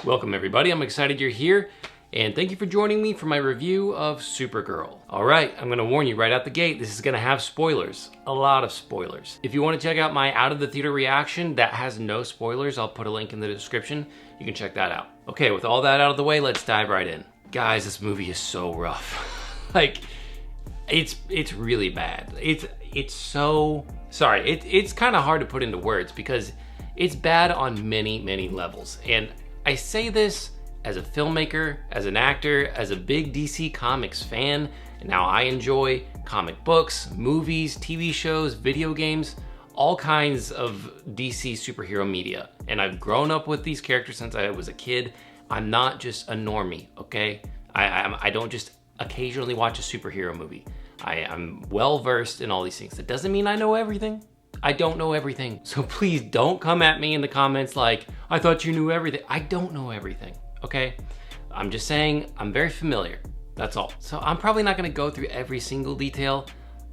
Welcome everybody, I'm excited you're here, and thank you for joining me for my review of Supergirl. Alright, I'm gonna warn you right out the gate, this is gonna have spoilers. A lot of spoilers. If you want to check out my out of the theater reaction that has no spoilers, I'll put a link in the description. You can check that out. Okay, with all that out of the way, let's dive right in. Guys, this movie is so rough. Like, it's really bad. It's so, sorry, it's kind of hard to put into words because it's bad on many levels. And I say this as a filmmaker, as an actor, as a big DC Comics fan, and now I enjoy comic books, movies, TV shows, video games, all kinds of DC superhero media. And I've grown up with these characters since I was a kid. I'm not just a normie, okay? I don't just occasionally watch a superhero movie. I'm well versed in all these things. That doesn't mean I know everything. I don't know everything. So please don't come at me in the comments like, I thought you knew everything. I don't know everything, okay? I'm just saying I'm very familiar, that's all. So I'm probably not gonna go through every single detail.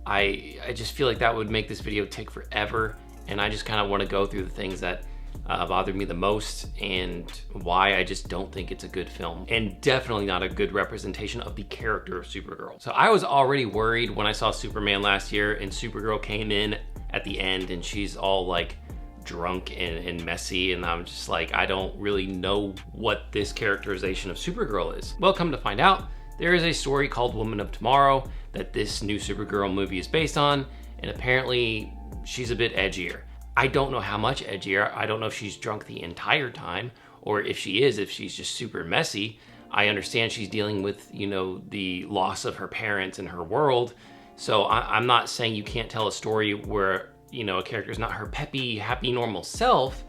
I just feel like that would make this video take forever, and I just kind of want to go through the things that bother me the most and why I just don't think it's a good film, and definitely not a good representation of the character of Supergirl. So I was already worried when I saw Superman last year and Supergirl came in at the end and she's all like drunk and messy, and I'm just like, I don't really know what this characterization of Supergirl is. Well, come to find out, there is a story called Woman of Tomorrow that this new Supergirl movie is based on, and apparently she's a bit edgier. I don't know how much edgier. I don't know if she's drunk the entire time, or if she's just super messy. I understand she's dealing with, you know, the loss of her parents and her world. So I'm not saying you can't tell a story where, you know, a character is not her peppy, happy, normal self,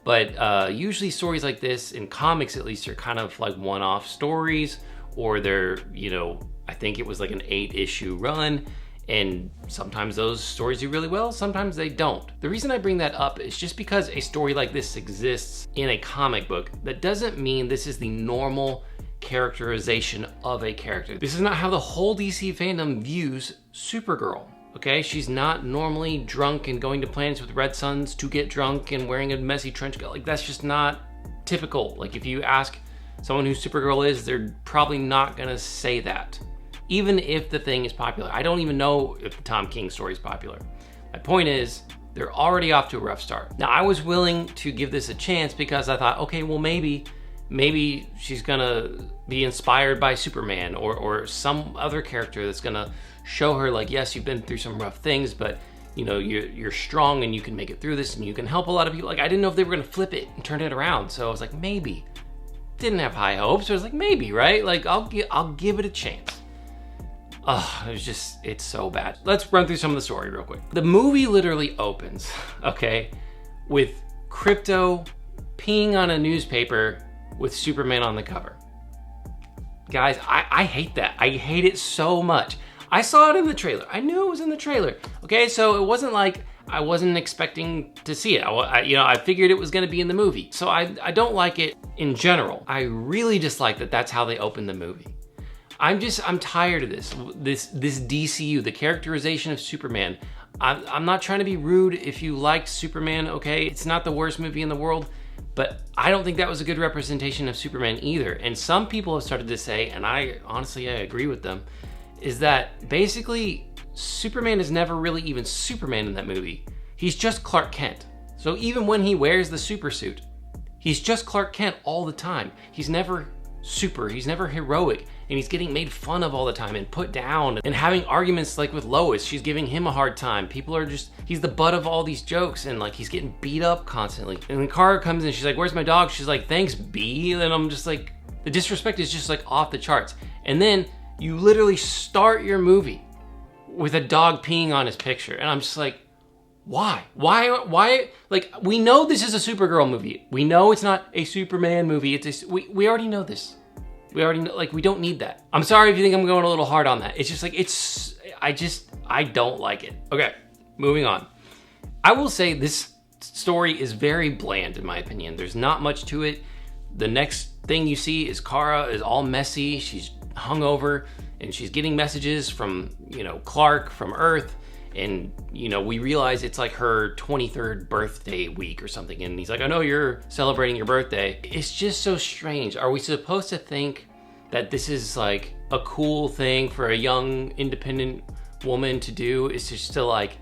but usually stories like this, in comics at least, are kind of like one-off stories, or they're, you know, I think it was like an 8-issue run, and sometimes those stories do really well, sometimes they don't. The reason I bring that up is just because a story like this exists in a comic book, that doesn't mean this is the normal characterization of a character. This is not how the whole DC fandom views Supergirl, okay? She's not normally drunk and going to planets with red suns to get drunk and wearing a messy trench coat. Like, that's just not typical. Like, if you ask someone who Supergirl is, they're probably not gonna say that, even if the thing is popular. I don't even know if the Tom King story is popular. My point is, they're already off to a rough start. Now, I was willing to give this a chance because I thought, okay, well, maybe she's gonna be inspired by Superman or some other character that's gonna show her like, yes, you've been through some rough things, but you know, you're strong and you can make it through this and you can help a lot of people. Like, I didn't know if they were gonna flip it and turn it around. So I was like, maybe. Didn't have high hopes. So I was like, maybe, right? Like, I'll give it a chance. Oh, it's so bad. Let's run through some of the story real quick. The movie literally opens, okay, with Crypto peeing on a newspaper with Superman on the cover. Guys, I hate that. I hate it so much. I saw it in the trailer. I knew it was in the trailer. Okay, so it wasn't like I wasn't expecting to see it. I figured it was gonna be in the movie. So I don't like it in general. I really dislike that that's how they open the movie. I'm tired of this DCU, the characterization of Superman. I'm not trying to be rude if you liked Superman, okay? It's not the worst movie in the world, but I don't think that was a good representation of Superman either. And some people have started to say, and I agree with them, is that basically Superman is never really even Superman in that movie. He's just Clark Kent. So even when he wears the super suit, he's just Clark Kent all the time. He's never super, he's never heroic, and he's getting made fun of all the time and put down and having arguments like with Lois. She's giving him a hard time. People are just, he's the butt of all these jokes, and like he's getting beat up constantly. And then Kara comes in, she's like, where's my dog? She's like, thanks, B. And I'm just like, the disrespect is just like off the charts. And then you literally start your movie with a dog peeing on his picture. And I'm just like, why? Like, we know this is a Supergirl movie. We know it's not a Superman movie. We already know this. We already know, like, we don't need that. I'm sorry if you think I'm going a little hard on that. It's just like, I don't like it. Okay, moving on. I will say this story is very bland in my opinion. There's not much to it. The next thing you see is Kara is all messy. She's hungover and she's getting messages from, you know, Clark from Earth. And, you know, we realize it's like her 23rd birthday week or something. And he's like, I know you're celebrating your birthday. It's just so strange. Are we supposed to think that this is like a cool thing for a young, independent woman to do? Is just to like,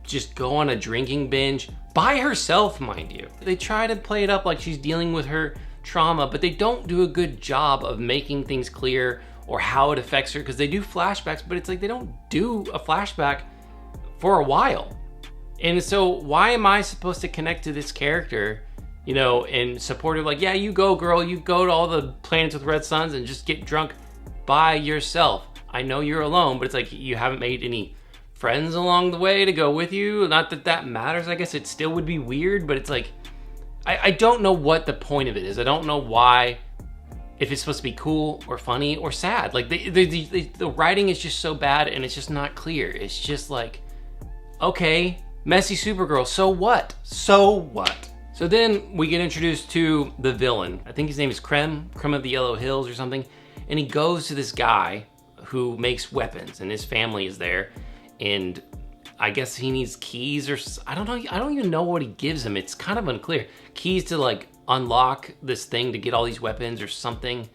just go on a drinking binge by herself, mind you. They try to play it up like she's dealing with her trauma, but they don't do a good job of making things clear or how it affects her, because they do flashbacks, but it's like they don't do a flashback for a while. And so why am I supposed to connect to this character, you know, and support her? Like, yeah, you go, girl, you go to all the planets with red suns and just get drunk by yourself. I know you're alone, but it's like you haven't made any friends along the way to go with you. Not that that matters. I guess it still would be weird, but it's like, I don't know what the point of it is. I don't know why, if it's supposed to be cool or funny or sad. Like the writing is just so bad and it's just not clear. It's just like, okay, messy Supergirl, so what? So what? So then we get introduced to the villain. I think his name is Krem of the Yellow Hills or something. And he goes to this guy who makes weapons and his family is there. And I guess he needs keys or I don't know. I don't even know what he gives him. It's kind of unclear. Keys to like unlock this thing to get all these weapons or something.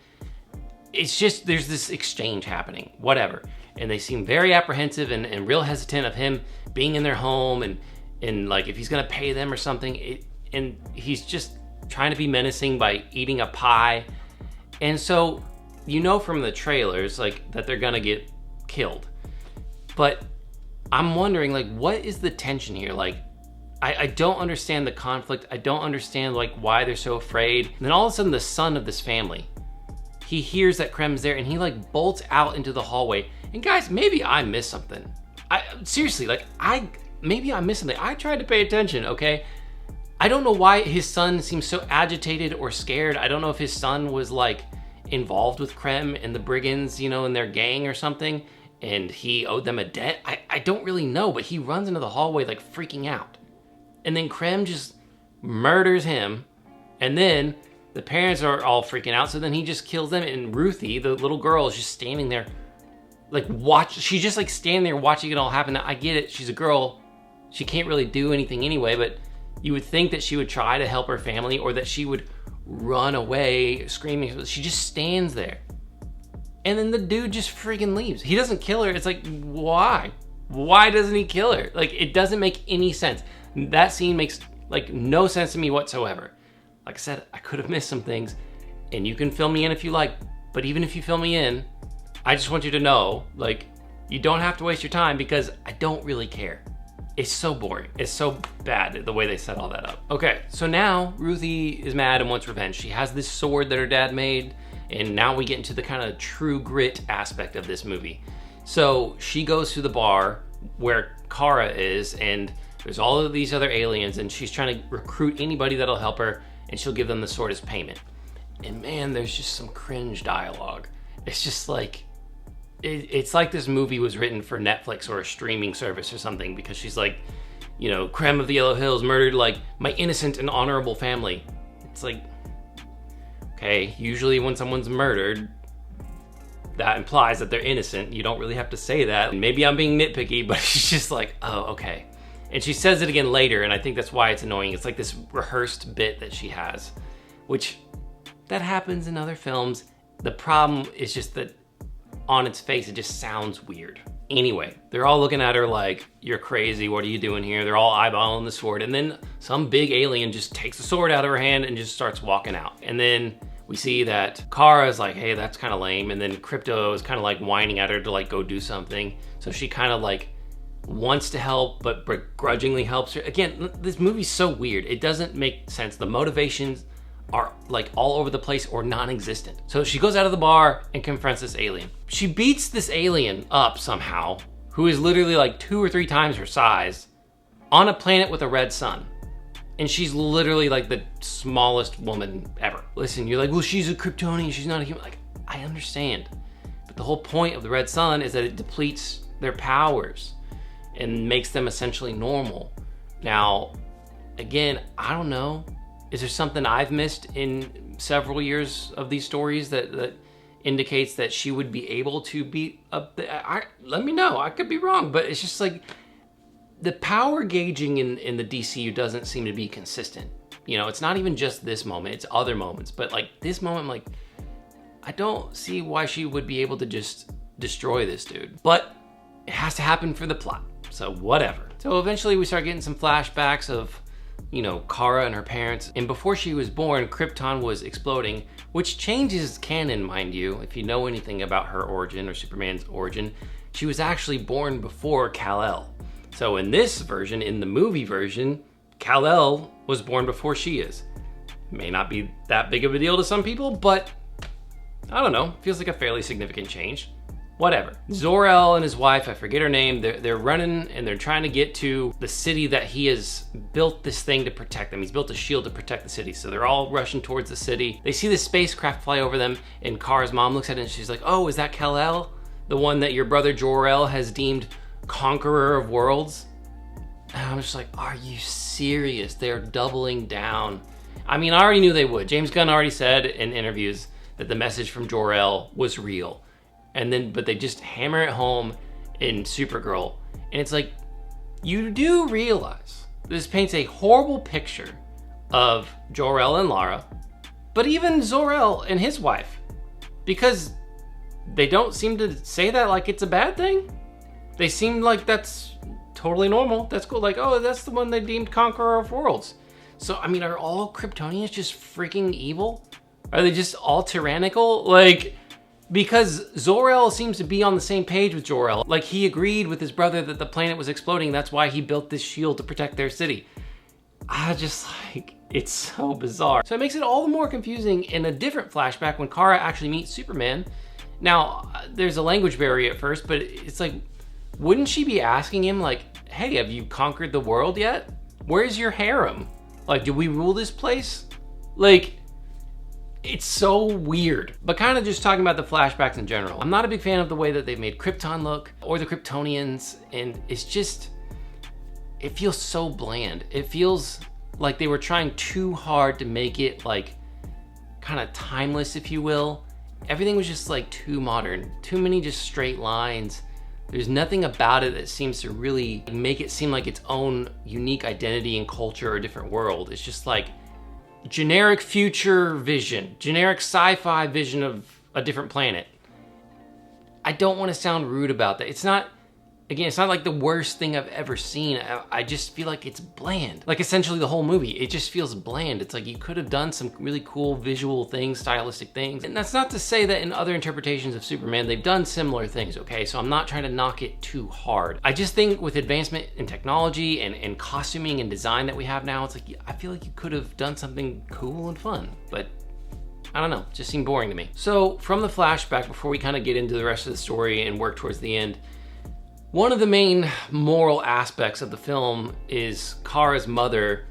It's just, there's this exchange happening, whatever. And they seem very apprehensive and real hesitant of him being in their home and like if he's gonna pay them or something. And he's just trying to be menacing by eating a pie. And so, you know from the trailers, like that they're gonna get killed. But I'm wondering, like, what is the tension here? Like, I don't understand the conflict. I don't understand, like, why they're so afraid. And then all of a sudden, the son of this family, he hears that Krem's there and he, like, bolts out into the hallway. And guys, maybe I missed something. Seriously, like, maybe I missed something. I tried to pay attention, okay? I don't know why his son seems so agitated or scared. I don't know if his son was, like, involved with Krem and the brigands, you know, in their gang or something, and he owed them a debt. I don't really know, but he runs into the hallway like freaking out. And then Krem just murders him, and then the parents are all freaking out, so then he just kills them, and Ruthie, the little girl, is just standing there, like she's just like standing there watching it all happen. Now, I get it, she's a girl, she can't really do anything anyway, but you would think that she would try to help her family, or that she would run away screaming. She just stands there. And then the dude just freaking leaves. He doesn't kill her. It's like, why? Why doesn't he kill her? Like, it doesn't make any sense. That scene makes, like, no sense to me whatsoever. Like I said, I could have missed some things, and you can fill me in if you like, but even if you fill me in, I just want you to know, like, you don't have to waste your time because I don't really care. It's so boring. It's so bad, the way they set all that up. Okay, so now Ruthie is mad and wants revenge. She has this sword that her dad made, and now we get into the kind of true grit aspect of this movie. So she goes to the bar where Kara is, and there's all of these other aliens, and she's trying to recruit anybody that'll help her, and she'll give them the sword as payment. And man, there's just some cringe dialogue. It's just like, it's like this movie was written for Netflix or a streaming service or something, because she's like, you know, Krem of the Yellow Hills murdered like my innocent and honorable family. It's like, okay, usually when someone's murdered, that implies that they're innocent. You don't really have to say that. Maybe I'm being nitpicky, but she's just like, oh, okay. And she says it again later, and I think that's why it's annoying. It's like this rehearsed bit that she has, which that happens in other films. The problem is just that on its face, it just sounds weird. Anyway, they're all looking at her like, you're crazy, what are you doing here? They're all eyeballing the sword, and then some big alien just takes the sword out of her hand and just starts walking out. And then we see that Kara's like, hey, that's kind of lame. And then Crypto is kind of like whining at her to like go do something. So she kind of like wants to help, but begrudgingly helps her. Again, this movie's so weird. It doesn't make sense. The motivations are like all over the place or non-existent. So she goes out of the bar and confronts this alien. She beats this alien up somehow, who is literally like 2 or 3 times her size, on a planet with a red sun. And she's literally like the smallest woman ever. Listen, you're like, well, she's a Kryptonian, she's not a human. Like, I understand. But the whole point of the red sun is that it depletes their powers and makes them essentially normal. Now, again, I don't know. Is there something I've missed in several years of these stories that indicates that she would be able to beat up let me know, I could be wrong, but it's just like the power gauging in the DCU doesn't seem to be consistent. You know, it's not even just this moment, it's other moments, but like this moment, like, I don't see why she would be able to just destroy this dude. But it has to happen for the plot, so whatever. So eventually we start getting some flashbacks of, you know, Kara and her parents. And before she was born, Krypton was exploding, which changes canon, mind you. If you know anything about her origin or Superman's origin, she was actually born before Kal-El. So in this version, in the movie version, Kal-El was born before she is. May not be that big of a deal to some people, but I don't know, feels like a fairly significant change. Whatever. Zor-El and his wife, I forget her name, they're running and they're trying to get to the city that he has built this thing to protect them. He's built a shield to protect the city. So they're all rushing towards the city. They see this spacecraft fly over them and Kara's mom looks at it and she's like, oh, is that Kal-El? The one that your brother Jor-El has deemed conqueror of worlds? And I'm just like, are you serious? They're doubling down. I mean, I already knew they would. James Gunn already said in interviews that the message from Jor-El was real. But they just hammer it home in Supergirl. And it's like, you do realize this paints a horrible picture of Jor-El and Lara, but even Zor-El and his wife, because they don't seem to say that like it's a bad thing. They seem like that's totally normal. That's cool. Like, oh, that's the one they deemed conqueror of worlds. So, I mean, are all Kryptonians just freaking evil? Are they just all tyrannical? Like, because Zor-El seems to be on the same page with Jor-El. Like, he agreed with his brother that the planet was exploding. That's why he built this shield to protect their city. It's so bizarre. So it makes it all the more confusing in a different flashback when Kara actually meets Superman. Now, there's a language barrier at first, but it's like, wouldn't she be asking him like, hey, have you conquered the world yet? Where's your harem? Like, do we rule this place? Like, it's so weird. But kind of just talking about the flashbacks in general, I'm not a big fan of the way that they've made Krypton look or the Kryptonians, and it's just, it feels so bland. It feels like they were trying too hard to make it like kind of timeless, if you will. Everything was just like too modern, too many just straight lines. There's nothing about it that seems to really make it seem like its own unique identity and culture or different world. It's just like generic future vision, generic sci-fi vision of a different planet. I don't want to sound rude about that. It's not like the worst thing I've ever seen. I just feel like it's bland. Like essentially the whole movie, it just feels bland. It's like you could have done some really cool visual things, stylistic things. And that's not to say that in other interpretations of Superman, they've done similar things, okay? So I'm not trying to knock it too hard. I just think with advancement in technology and costuming and design that we have now, it's like, I feel like you could have done something cool and fun, but I don't know, it just seemed boring to me. So from the flashback, before we kind of get into the rest of the story and work towards the end, one of the main moral aspects of the film is Kara's mother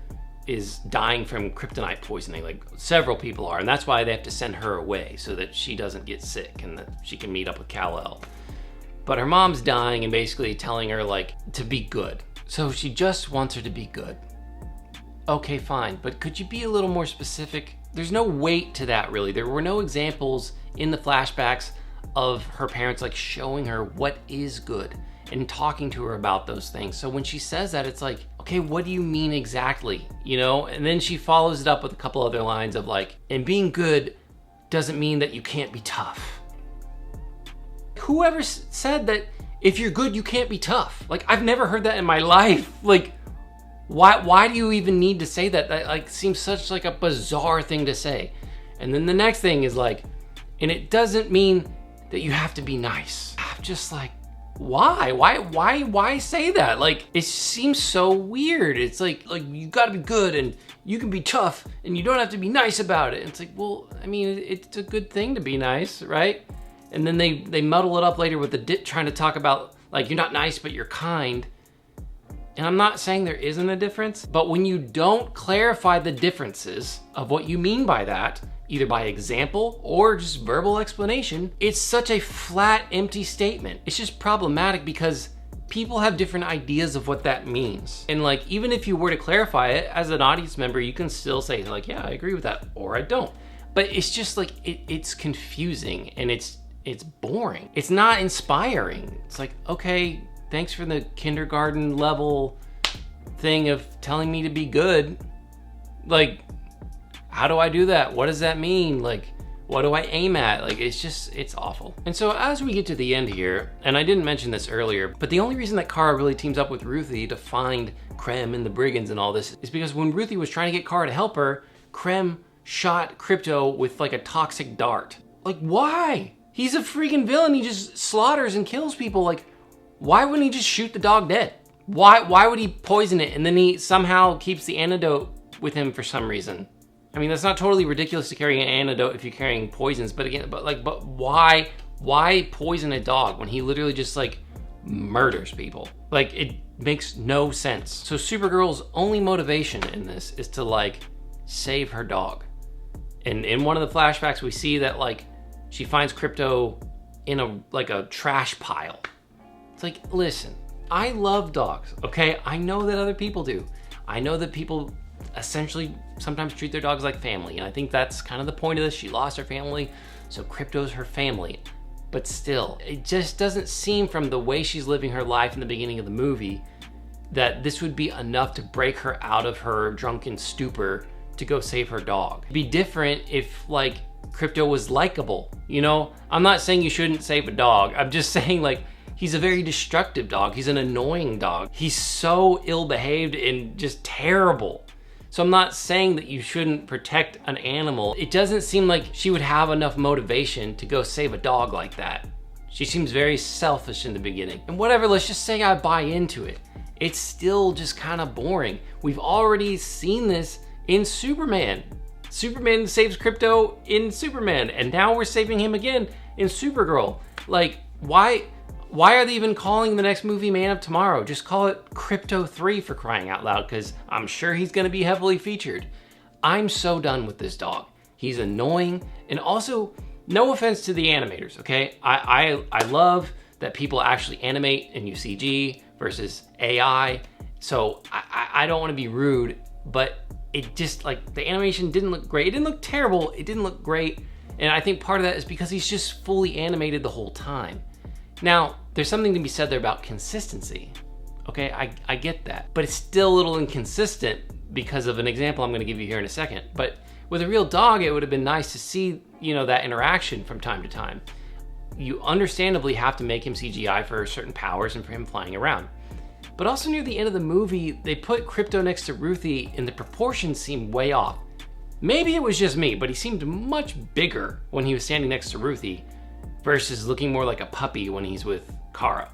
is dying from kryptonite poisoning. Like several people are, and that's why they have to send her away so that she doesn't get sick and that she can meet up with Kal-El. But her mom's dying and basically telling her like to be good. So she just wants her to be good. Okay, fine, but could you be a little more specific? There's no weight to that really. There were no examples in the flashbacks of her parents like showing her what is good and talking to her about those things. So when she says that, it's like, okay, what do you mean exactly? You know? And then she follows it up with a couple other lines of like, and being good doesn't mean that you can't be tough. Whoever said that if you're good, you can't be tough? Like, I've never heard that in my life. Like, why do you even need to say that? That like seems such like a bizarre thing to say. And then the next thing is like, and it doesn't mean that you have to be nice. I'm just like, why say that? Like, it seems so weird. It's like you gotta be good and you can be tough and you don't have to be nice about it. And it's like, well, I mean, it's a good thing to be nice, right? And then they muddle it up later with trying to talk about like, you're not nice, but you're kind. And I'm not saying there isn't a difference, but when you don't clarify the differences of what you mean by that, either by example or just verbal explanation, it's such a flat, empty statement. It's just problematic because people have different ideas of what that means. And like, even if you were to clarify it as an audience member, you can still say like, yeah, I agree with that, or I don't. But it's just like, it's confusing and it's boring. It's not inspiring. It's like, okay, thanks for the kindergarten level thing of telling me to be good. Like, how do I do that? What does that mean? Like, what do I aim at? Like, it's awful. And so as we get to the end here, and I didn't mention this earlier, but the only reason that Kara really teams up with Ruthie to find Krem and the brigands and all this is because when Ruthie was trying to get Kara to help her, Krem shot Crypto with like a toxic dart. Like, why? He's a freaking villain. He just slaughters and kills people. Like, why wouldn't he just shoot the dog dead? Why would he poison it and then he somehow keeps the antidote with him for some reason? I mean, that's not totally ridiculous to carry an antidote if you're carrying poisons, but why poison a dog when he literally just like murders people? Like, it makes no sense. So Supergirl's only motivation in this is to like save her dog. And in one of the flashbacks, we see that like she finds Crypto in a trash pile. It's like, listen, I love dogs, okay? I know that other people do. I know that people essentially sometimes treat their dogs like family, and I think that's kind of the point of this. She lost her family, so Crypto's her family. But still, it just doesn't seem from the way she's living her life in the beginning of the movie that this would be enough to break her out of her drunken stupor to go save her dog. It'd be different if like Crypto was likable, you know? I'm not saying you shouldn't save a dog. I'm just saying like he's a very destructive dog. He's an annoying dog. He's so ill-behaved and just terrible. So I'm not saying that you shouldn't protect an animal. It doesn't seem like she would have enough motivation to go save a dog like that. She seems very selfish in the beginning. And whatever, let's just say I buy into it. It's still just kind of boring. We've already seen this in Superman. Superman saves Crypto in Superman, and now we're saving him again in Supergirl. Like, why are they even calling the next movie Man of Tomorrow? Just call it Crypto 3 for crying out loud, because I'm sure he's gonna be heavily featured. I'm so done with this dog. He's annoying, and also, no offense to the animators, okay? I love that people actually animate and use CG versus AI, so I don't wanna be rude, but it just, like, the animation didn't look great. It didn't look terrible, it didn't look great, and I think part of that is because he's just fully animated the whole time. Now, there's something to be said there about consistency, okay? I get that, but it's still a little inconsistent because of an example I'm gonna give you here in a second. But with a real dog, it would have been nice to see, you know, that interaction from time to time. You understandably have to make him CGI for certain powers and for him flying around. But also near the end of the movie, they put Crypto next to Ruthie and the proportions seemed way off. Maybe it was just me, but he seemed much bigger when he was standing next to Ruthie versus looking more like a puppy when he's with Kara.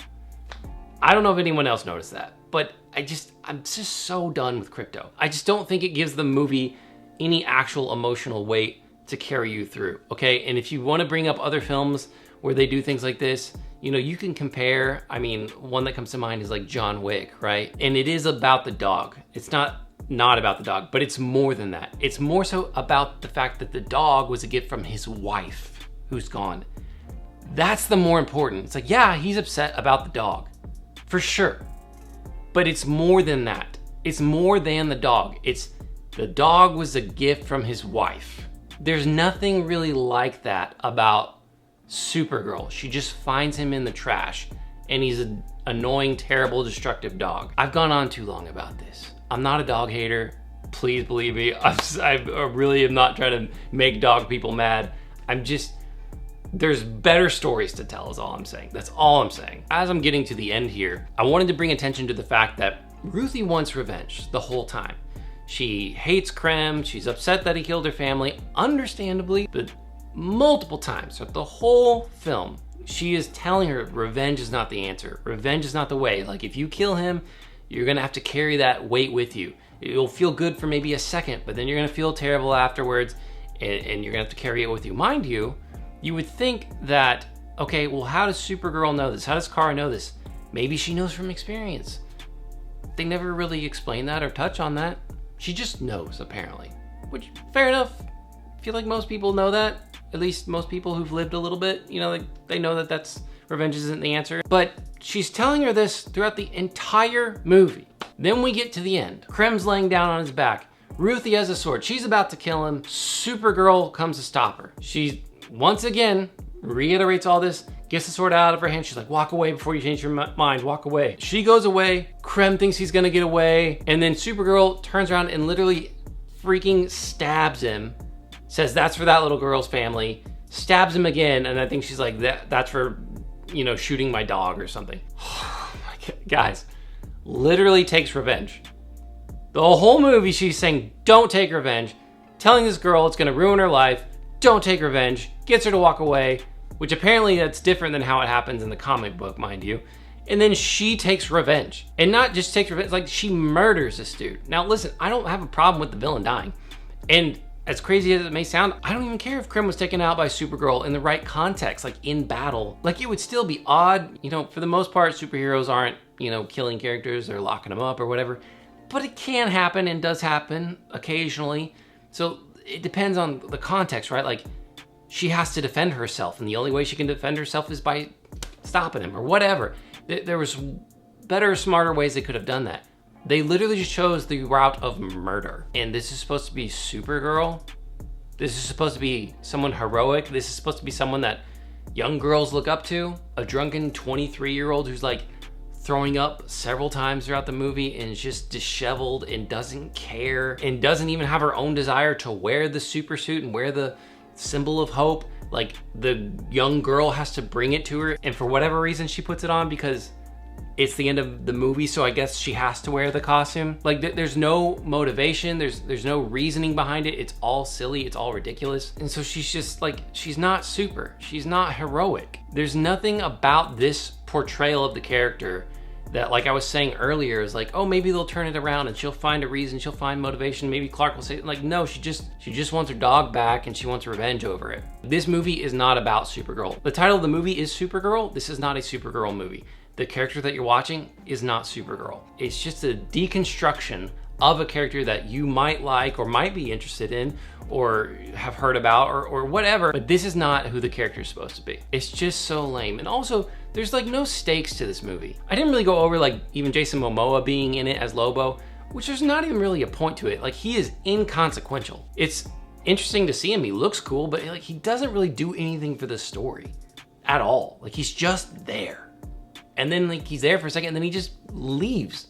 I don't know if anyone else noticed that, but I'm just so done with Crypto. I just don't think it gives the movie any actual emotional weight to carry you through, okay? And if you want to bring up other films where they do things like this, you know, you can compare. I mean, one that comes to mind is like John Wick, right? And it is about the dog. It's not about the dog, but it's more than that. It's more so about the fact that the dog was a gift from his wife who's gone. That's the more important. It's like, yeah, he's upset about the dog, for sure. But it's more than that. It's more than the dog. It's the dog was a gift from his wife. There's nothing really like that about Supergirl. She just finds him in the trash and he's an annoying, terrible, destructive dog. I've gone on too long about this. I'm not a dog hater. Please believe me. I really am not trying to make dog people mad. There's better stories to tell is all I'm saying. That's all I'm saying. As I'm getting to the end here, I wanted to bring attention to the fact that Ruthie wants revenge the whole time. She hates Krem, she's upset that he killed her family, understandably, but multiple times throughout the whole film, she is telling her revenge is not the answer. Revenge is not the way. Like, if you kill him, you're gonna have to carry that weight with you. It'll feel good for maybe a second, but then you're gonna feel terrible afterwards, and you're gonna have to carry it with you. Mind you, you would think that, okay, well, how does Supergirl know this? How does Kara know this? Maybe she knows from experience. They never really explain that or touch on that. She just knows, apparently. Which, fair enough. I feel like most people know that. At least most people who've lived a little bit, you know, like, they know that that's revenge isn't the answer. But she's telling her this throughout the entire movie. Then we get to the end. Krem's laying down on his back. Ruthie has a sword. She's about to kill him. Supergirl comes to stop her. She, once again, reiterates all this, gets the sword out of her hand. She's like, walk away before you change your mind, walk away. She goes away. Krem thinks he's gonna get away. And then Supergirl turns around and literally freaking stabs him. Says that's for that little girl's family. Stabs him again. And I think she's like, that's for, you know, shooting my dog or something. Oh my God. Guys, literally takes revenge. The whole movie, she's saying, don't take revenge. Telling this girl it's gonna ruin her life. Don't take revenge. Gets her to walk away, which apparently that's different than how it happens in the comic book, mind you. And then she takes revenge. And not just takes revenge, like she murders this dude. Now listen, I don't have a problem with the villain dying. And as crazy as it may sound, I don't even care if Krem was taken out by Supergirl in the right context, like in battle. Like it would still be odd. You know, for the most part, superheroes aren't, you know, killing characters or locking them up or whatever. But it can happen and does happen occasionally. So it depends on the context, right? Like she has to defend herself, and the only way she can defend herself is by stopping him or whatever. There was better, smarter ways they could have done that. They literally just chose the route of murder. And this is supposed to be Supergirl. This is supposed to be someone heroic. This is supposed to be someone that young girls look up to. A drunken 23-year-old who's like throwing up several times throughout the movie and is just disheveled and doesn't care and doesn't even have her own desire to wear the super suit and wear the symbol of hope. Like the young girl has to bring it to her, and for whatever reason she puts it on because it's the end of the movie, so I guess she has to wear the costume. Like there's no motivation, there's no reasoning behind it. It's all silly, it's all ridiculous. And so she's just like, she's not super, she's not heroic. There's nothing about this portrayal of the character that, like I was saying earlier, is like, oh, maybe they'll turn it around and she'll find a reason, she'll find motivation. Maybe Clark will say, like, no, she just wants her dog back and she wants revenge over it. This movie is not about Supergirl. The title of the movie is Supergirl. This is not a Supergirl movie. The character that you're watching is not Supergirl. It's just a deconstruction of a character that you might like or might be interested in or have heard about or whatever, but this is not who the character is supposed to be. It's just so lame. And also, there's like no stakes to this movie. I didn't really go over like even Jason Momoa being in it as Lobo, which there's not even really a point to it. Like he is inconsequential. It's interesting to see him, he looks cool, but like he doesn't really do anything for the story at all. Like he's just there. And then like he's there for a second and then he just leaves.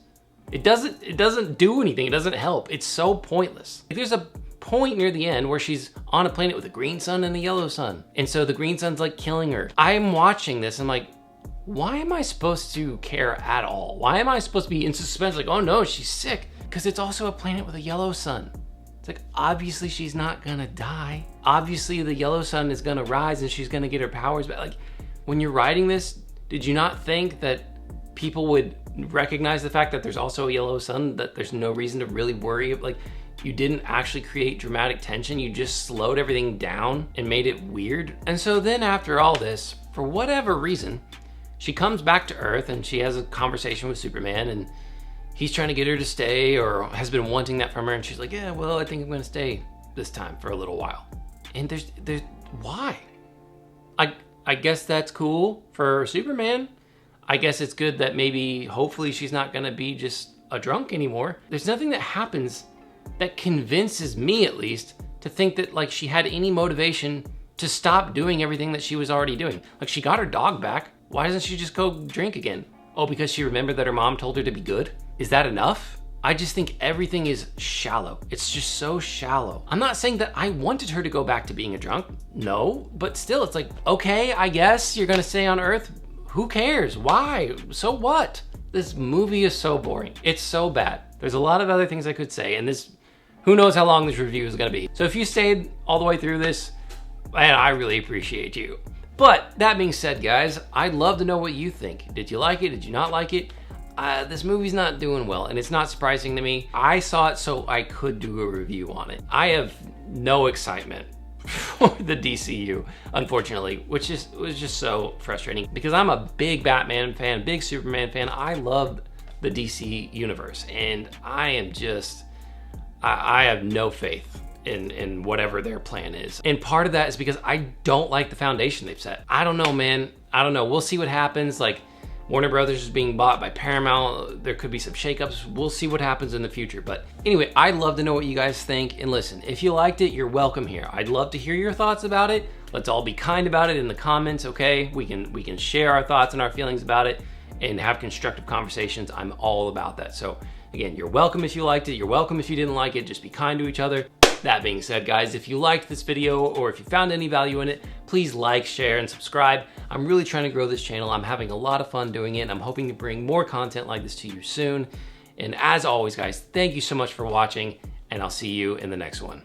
It doesn't do anything. It doesn't help. It's so pointless. Like, there's a point near the end where she's on a planet with a green sun and a yellow sun. And so the green sun's like killing her. I'm watching this. I'm like, why am I supposed to care at all? Why am I supposed to be in suspense? Like, oh no, she's sick. Because it's also a planet with a yellow sun. It's like, obviously she's not gonna die. Obviously the yellow sun is gonna rise and she's gonna get her powers back. Like, when you're writing this, did you not think that people would recognize the fact that there's also a yellow sun, that there's no reason to really worry? Like, you didn't actually create dramatic tension, you just slowed everything down and made it weird. And so then after all this, for whatever reason, she comes back to Earth and she has a conversation with Superman and he's trying to get her to stay or has been wanting that from her, and she's like, yeah, well, I think I'm gonna stay this time for a little while. And there's why? I guess that's cool for Superman. I guess it's good that maybe, hopefully she's not gonna be just a drunk anymore. There's nothing that happens that convinces me, at least, to think that like she had any motivation to stop doing everything that she was already doing. Like, she got her dog back. Why doesn't she just go drink again? Oh, because she remembered that her mom told her to be good? Is that enough? I just think everything is shallow. It's just so shallow. I'm not saying that I wanted her to go back to being a drunk. No, but still, it's like, okay, I guess you're gonna stay on Earth. Who cares? Why? So what? This movie is so boring. It's so bad. There's a lot of other things I could say, and this, who knows how long this review is gonna be. So if you stayed all the way through this, man, I really appreciate you. But that being said, guys, I'd love to know what you think. Did you like it? Did you not like it? This movie's not doing well, and it's not surprising to me. I saw it so I could do a review on it. I have no excitement for the DCU, unfortunately, which was just so frustrating because I'm a big Batman fan, big Superman fan. I love the DC universe, and I have no faith in whatever their plan is. And part of that is because I don't like the foundation they've set. I don't know, man. I don't know. We'll see what happens. Like, Warner Brothers is being bought by Paramount. There could be some shakeups. We'll see what happens in the future. But anyway, I'd love to know what you guys think. And listen, if you liked it, you're welcome here. I'd love to hear your thoughts about it. Let's all be kind about it in the comments, okay? We can share our thoughts and our feelings about it and have constructive conversations. I'm all about that. So again, you're welcome if you liked it. You're welcome if you didn't like it. Just be kind to each other. That being said, guys, if you liked this video or if you found any value in it, please like, share, and subscribe. I'm really trying to grow this channel. I'm having a lot of fun doing it, and I'm hoping to bring more content like this to you soon. And as always, guys, thank you so much for watching, and I'll see you in the next one.